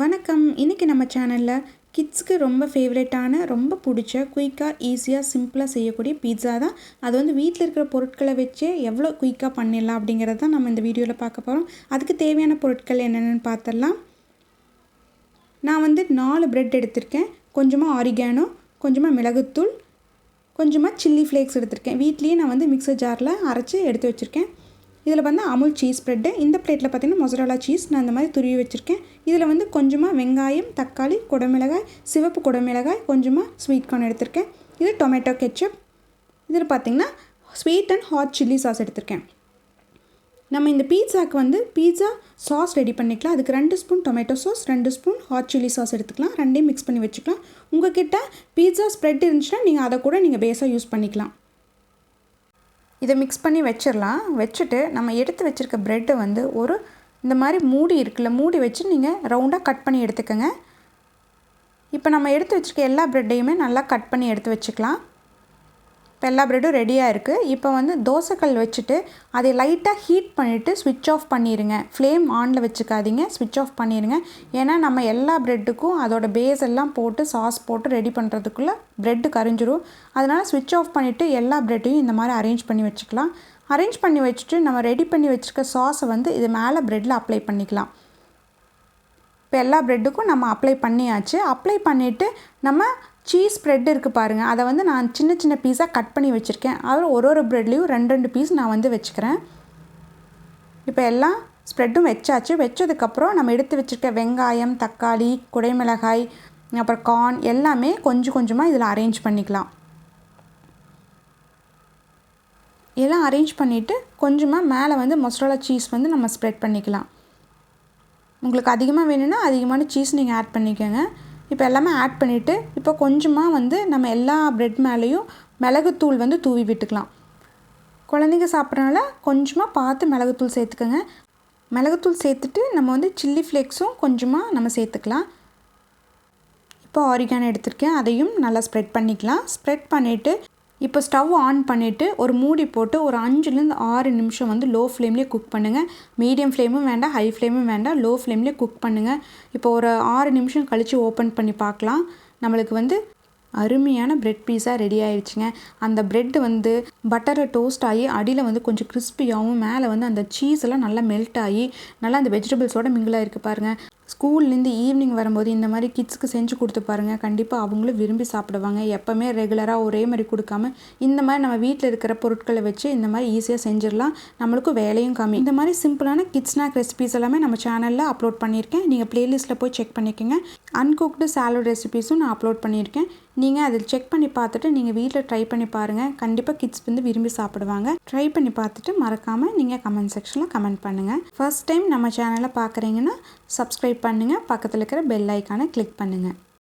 வணக்கம். இன்றைக்கி நம்ம சேனலில் கிட்ஸ்க்கு ரொம்ப ஃபேவரட்டான ரொம்ப பிடிச்ச குயிக்காக ஈஸியாக சிம்பிளாக செய்யக்கூடிய பீட்சா தான். அது வந்து வீட்டில் இருக்கிற பொருட்களை வச்சே எவ்வளோ குயிக்காக பண்ணிடலாம் அப்படிங்கிறது தான் நம்ம இந்த வீடியோவில் பார்க்க போகிறோம். அதுக்கு தேவையான பொருட்கள் என்னென்னு பார்த்துடலாம். நான் வந்து 4 பிரெட் எடுத்திருக்கேன். கொஞ்சமாக ஆரிகானோ, கொஞ்சமாக மிளகுத்தூள், கொஞ்சமாக சில்லி ஃப்ளேக்ஸ் எடுத்திருக்கேன். வீட்லேயே நான் வந்து மிக்சர் ஜாரில் அரைச்சி எடுத்து வச்சுருக்கேன். இதில் வந்து அமுல் சீஸ் ப்ரெட்டு, இந்த பிளேட்டில் பார்த்திங்கன்னா மொசரல்லா சீஸ் நான் இந்த மாதிரி துருவி வச்சுருக்கேன். இதில் வந்து கொஞ்சமாக வெங்காயம், தக்காளி, குடமிளகாய், சிவப்பு குடமிளகாய், கொஞ்சமாக ஸ்வீட் கார்ன் எடுத்திருக்கேன். இது டொமேட்டோ கெச்சப். இதில் பார்த்திங்கன்னா sweet and hot chilli sauce எடுத்திருக்கேன். நம்ம இந்த பீட்சாவுக்கு வந்து பீட்சா சாஸ் ரெடி பண்ணிக்கலாம். அதுக்கு 2 spoon tomato sauce, 2 spoon hot chilli sauce எடுத்துக்கலாம். ரெண்டையும் மிக்ஸ் பண்ணி வச்சுக்கலாம். உங்கள் கிட்ட பீட்சா ஸ்ப்ரெட் இருந்துச்சுன்னா நீங்கள் அதை கூட நீங்கள் பேஸாக யூஸ் பண்ணிக்கலாம். இதை மிக்ஸ் பண்ணி வச்சிடலாம். வச்சுட்டு நம்ம எடுத்து வச்சுருக்க ப்ரெட்டை வந்து ஒரு இந்த மாதிரி மூடி இருக்குல்ல, மூடி வச்சு நீங்கள் ரவுண்டாக கட் பண்ணி எடுத்துக்கோங்க. இப்போ நம்ம எடுத்து வச்சுருக்க எல்லா ப்ரெட்டையுமே நல்லா கட் பண்ணி எடுத்து வச்சுக்கலாம். இப்போ எல்லா ப்ரெட்டும் ரெடியாக இருக்குது. இப்போ வந்து தோசைக்கல் வச்சுட்டு அதை லைட்டாக ஹீட் பண்ணிவிட்டு ஸ்விட்ச் ஆஃப் பண்ணிடுங்க. ஃப்ளேம் ஆனில் வச்சுக்காதீங்க, ஸ்விட்ச் ஆஃப் பண்ணிடுங்க. ஏன்னா நம்ம எல்லா ப்ரெட்டுக்கும் அதோட பேஸ் எல்லாம் போட்டு சாஸ் போட்டு ரெடி பண்ணுறதுக்குள்ளே ப்ரெட்டு கரிஞ்சிரும். அதனால் ஸ்விட்ச் ஆஃப் பண்ணிவிட்டு எல்லா ப்ரெட்டையும் இந்த மாதிரி அரேஞ்ச் பண்ணி வச்சுக்கலாம். அரேஞ்ச் பண்ணி வச்சுட்டு நம்ம ரெடி பண்ணி வச்சுருக்க சாஸை வந்து இது மேலே ப்ரெட்டில் அப்ளை பண்ணிக்கலாம். இப்போ எல்லா ப்ரெட்டுக்கும் நம்ம அப்ளை பண்ணியாச்சு. அப்ளை பண்ணிவிட்டு நம்ம சீஸ் ப்ரெட் இருக்குது பாருங்கள், அதை வந்து நான் சின்ன சின்ன பீஸாக கட் பண்ணி வச்சுருக்கேன். அதில் ஒரு ப்ரெட்லேயும் 2 பீஸ் நான் வந்து வச்சுக்கிறேன். இப்போ எல்லாம் ஸ்ப்ரெட்டும் வச்சாச்சு. வச்சதுக்கப்புறம் நம்ம எடுத்து வச்சுருக்க வெங்காயம், தக்காளி, குடைமிளகாய், அப்புறம் கார்ன் எல்லாமே கொஞ்சம் கொஞ்சமாக இதில் அரேஞ்ச் பண்ணிக்கலாம். எல்லாம் அரேஞ்ச் பண்ணிவிட்டு கொஞ்சமாக மேலே வந்து மொசரல்லா சீஸ் வந்து நம்ம ஸ்ப்ரெட் பண்ணிக்கலாம். உங்களுக்கு அதிகமாக வேணும்னா அதிகமான சீஸ் நீங்கள் ஆட் பண்ணிக்கோங்க. இப்போ எல்லாமே ஆட் பண்ணிவிட்டு இப்போ கொஞ்சமாக வந்து நம்ம எல்லா ப்ரெட் மேலேயும் மிளகுத்தூள் வந்து தூவி விட்டுக்கலாம். குழந்தைங்க சாப்பிட்றனால கொஞ்சமாக பார்த்து மிளகுத்தூள் சேர்த்துக்கோங்க. மிளகுத்தூள் சேர்த்துட்டு நம்ம வந்து சில்லி ஃப்ளேக்ஸும் கொஞ்சமாக நம்ம சேர்த்துக்கலாம். இப்போ ஆரிகானோ எடுத்திருக்கேன், அதையும் நல்லா ஸ்ப்ரெட் பண்ணிக்கலாம். ஸ்ப்ரெட் பண்ணிவிட்டு இப்போ ஸ்டவ் ஆன் பண்ணிவிட்டு ஒரு மூடி போட்டு ஒரு 5-6 நிமிஷம் வந்து லோ ஃப்ளேம்லேயே குக் பண்ணுங்கள். மீடியம் ஃப்ளேமும் வேண்டாம், ஹை ஃப்ளேமும் வேண்டாம், லோ ஃப்ளேம்லேயே குக் பண்ணுங்கள். இப்போ ஒரு 6 நிமிஷம் கழித்து ஓப்பன் பண்ணி பார்க்கலாம். நம்மளுக்கு வந்து அருமையான ப்ரெட் பீஸா ரெடி ஆயிடுச்சுங்க. அந்த ப்ரெட் வந்து பட்டரில் டோஸ்ட் ஆகி அடியில் வந்து கொஞ்சம் கிறிஸ்பியாகவும் மேலே வந்து அந்த சீஸ் எல்லாம் நல்லா மெல்ட் ஆகி நல்லா அந்த வெஜிடபிள்ஸோட மிங்கிளாக இருக்குது பாருங்கள். ஸ்கூல்லேருந்து ஈவினிங் வரும்போது இந்த மாதிரி கிட்ஸ்க்கு செஞ்சு கொடுத்து பாருங்கள். கண்டிப்பாக அவங்களும் விரும்பி சாப்பிடுவாங்க. எப்போவுமே ரெகுலராக ஒரே மாதிரி கொடுக்காம இந்த மாதிரி நம்ம வீட்டில் இருக்கிற பொருட்களை வச்சு இந்த மாதிரி ஈஸியாக செஞ்சிடலாம். நம்மளுக்கும் வேலையும் கம்மி. இந்த மாதிரி சிம்பிளான கிட்ஸ் ஸ்நாக் ரெசிபீஸ் எல்லாமே நம்ம சேனலில் அப்லோட் பண்ணியிருக்கேன். நீங்கள் ப்ளேலிஸ்ட்டில் போய் செக் பண்ணிக்கோங்க. அன்குக்டு சாலட் ரெசிபீஸும் நான் அப்லோட் பண்ணியிருக்கேன். நீங்கள் அதில் செக் பண்ணி பார்த்துட்டு நீங்கள் வீட்டில் ட்ரை பண்ணி பாருங்கள். கண்டிப்பாக கிட்ஸ் வந்து விரும்பி சாப்பிடுவாங்க. ட்ரை பண்ணி பார்த்துட்டு மறக்காமல் நீங்கள் கமெண்ட் செக்ஷனில் கமெண்ட் பண்ணுங்கள். ஃபர்ஸ்ட் டைம் நம்ம சேனலை பார்க்குறீங்கன்னா சப்ஸ்கிரைப் பண்ணுங்கள். பக்கத்தில் இருக்கிற பெல் ஐக்கானை கிளிக் பண்ணுங்கள்.